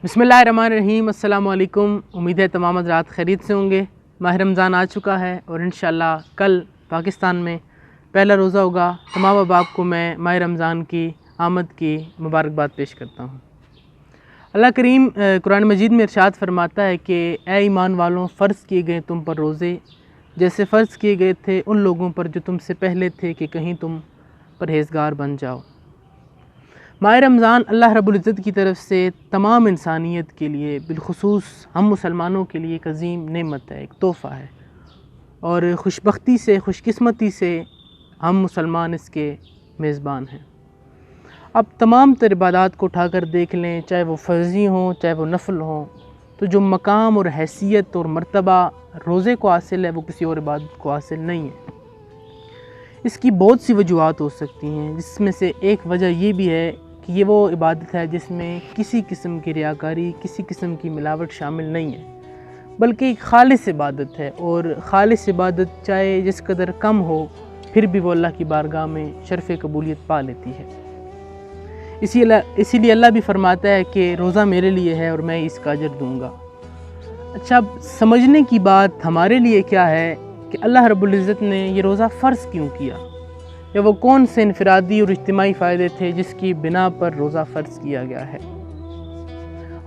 बिस्मिल्लाहिर्रहमानिर्रहीम। अस्सलाम वालेकुम। उम्मीद है तमाम हज़रात खैरियत से होंगे। माह रमज़ान आ चुका है और इंशाअल्लाह कल पाकिस्तान में पहला रोज़ा होगा। तमाम अहबाब को मैं माह रमज़ान की आमद की मुबारकबाद पेश करता हूँ। अल्लाह करीम कुरान मजीद में इरशाद फरमाता है कि ए ईमान वालों, फ़र्ज़ किए गए तुम पर रोज़े जैसे फ़र्ज़ किए गए थे उन लोगों पर जो तुमसे पहले थे कि कहीं तुम परहेज़गार बन जाओ। माह रमज़ान अल्लाह रब्बुल इज़्ज़त की तरफ से तमाम इंसानियत के लिए, बिलखुसूस हम मुसलमानों के लिए एक अज़ीम नेमत है, एक तोहफ़ा है और खुशबख्ती से, खुशकिस्मती से हम मुसलमान इसके मेज़बान हैं। अब तमाम तर इबादत को उठाकर देख लें, चाहे वो फ़र्ज़ी हों चाहे वो नफ़ल हों, तो जो मकाम और हैसियत और मर्तबा रोज़े को हासिल है वो किसी और इबादत को हासिल नहीं है। इसकी बहुत सी वजूहात हो सकती हैं, जिसमें से एक वजह ये भी है कि ये वो इबादत है जिसमें किसी किस्म की रियाकारी, किसी किस्म की मिलावट शामिल नहीं है, बल्कि एक खालिस इबादत है। और खालिस इबादत चाहे जिस कदर कम हो फिर भी वो अल्लाह की बारगाह में शर्फ़ कबूलियत पा लेती है। इसीलिए अल्लाह भी फरमाता है कि रोज़ा मेरे लिए है और मैं इसका अजर दूँगा। अच्छा, अब समझने की बात हमारे लिए क्या है कि अल्लाह रब्बुल इज़्ज़त ने ये रोज़ा फ़र्ज़ क्यों किया, या वो कौन से इनफरादी और इज्तिमाई फ़ायदे थे जिसकी बिना पर रोज़ा फ़र्ज़ किया गया है।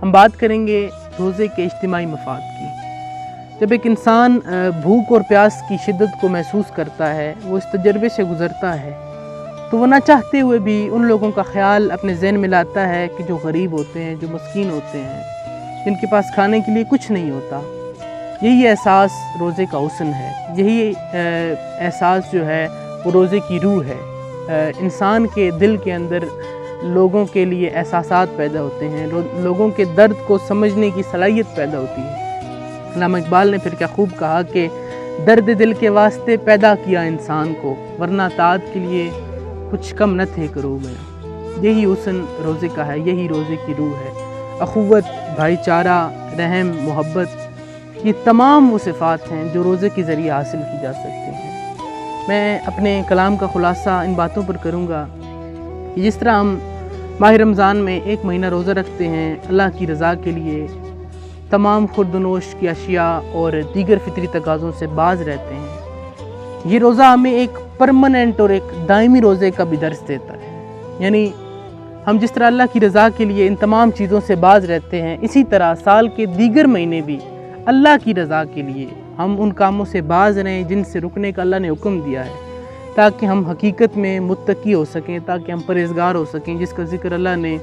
हम बात करेंगे रोज़े के इज्तिमाई मफ़ाद की। जब एक इंसान भूख और प्यास की शिद्दत को महसूस करता है, वो इस तजर्बे से गुज़रता है, तो वो ना चाहते हुए भी उन लोगों का ख़्याल अपने ज़हन में लाता है कि जो गरीब होते हैं, जो मस्कीन होते हैं, जिनके पास खाने के लिए कुछ नहीं होता। यही एहसास रोज़े का हुस्न है, यही एहसास जो है वो रोज़े की रूह है। इंसान के दिल के अंदर लोगों के लिए एहसासात पैदा होते हैं, लोगों के दर्द को समझने की सलाहियत पैदा होती है। अल्लामा इकबाल ने फिर क्या खूब कहा कि दर्द दिल के वास्ते पैदा किया इंसान को, वरना ताअत के लिए कुछ कम न थे करो में। यही हुस्न रोज़े का है, यही रोज़े की रूह है। अखुवत, भाईचारा, रहम, मोहब्बत, ये तमाम वो सिफ़ात हैं जो रोज़े के ज़रिए हासिल की जा सकती हैं। मैं अपने कलाम का ख़ुलासा इन बातों पर करूँगा कि जिस तरह हम माह रमज़ान में एक महीना रोज़ा रखते हैं अल्लाह की रज़ा के लिए, तमाम खुर्दनोश की अशिया और दीगर फ़ितरी तकाज़ों से बाज रहते हैं, ये रोज़ा हमें एक परमानेंट और एक दायमी रोज़े का भी दर्स देता है। यानी हम जिस तरह अल्लाह की रज़ा के लिए इन तमाम चीज़ों से बाज रहते हैं, इसी तरह साल के दीगर महीने भी अल्लाह की रज़ा के लिए हम उन कामों से बाज रहें जिनसे रुकने का अल्लाह ने हुक्म दिया है, ताकि हम हकीकत में मुत्तकी हो सकें, ताकि हम परहेज़गार हो सकें, जिसका ज़िक्र अल्लाह ने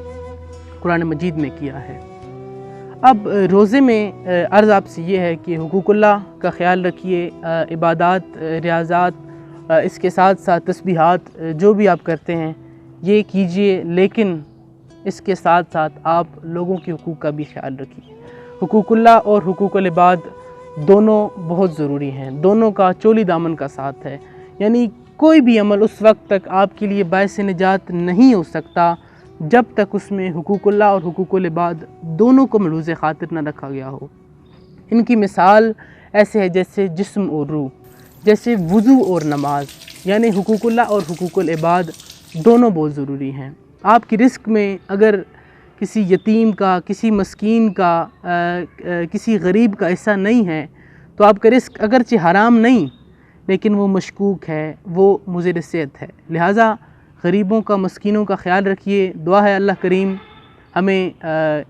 कुरान मजीद में किया है। अब रोज़े में अर्ज़ आपसे ये है कि हुकूकुल्लाह का ख़्याल रखिए। इबादत, रियाज़ात, इसके साथ साथ तस्बीहात जो भी आप करते हैं ये कीजिए, लेकिन इसके साथ साथ आप लोगों के हुकूक का भी ख्याल रखिए। हुकूकुल्लाह और हुकूकुल इबाद दोनों बहुत ज़रूरी हैं, दोनों का चोली दामन का साथ है। यानी कोई भी अमल उस वक्त तक आपके लिए बायस निजात नहीं हो सकता जब तक उसमें हुकूकुल्लाह और हुकूकुल इबाद दोनों को मलूज़ ख़ातिर न रखा गया हो। इनकी मिसाल ऐसे है जैसे जिस्म और रूह, जैसे वुज़ू और नमाज। यानी हुकूकुल्लाह और हुकूकुल इबाद दोनों बहुत ज़रूरी हैं। आपकी रिस्क में अगर किसी यतीम का, किसी मस्कीन का, किसी गरीब का हिस्सा नहीं है, तो आपका रिस्क अगरचे हराम नहीं, लेकिन वो मशकूक है, वो मुज़िर सेहत है। लिहाजा गरीबों का, मस्कीनों का ख्याल रखिए। दुआ है अल्लाह करीम हमें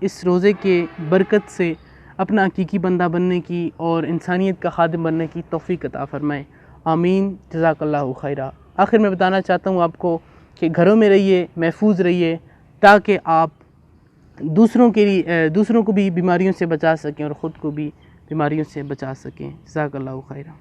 इस रोज़े के बरकत से अपना हकीकी बंदा बनने की और इंसानियत का खादिम बनने की तौफ़ीक अता फ़रमाए। आमीन। जज़ाकल्लाहु खैरा। आखिर में बताना चाहता हूँ आपको कि घरों में रहिए, महफूज रहिए, ताकि आप दूसरों को भी बीमारियों से बचा सकें और ख़ुद को भी बीमारियों से बचा सकें। जज़ाकल्लाहु खैरा।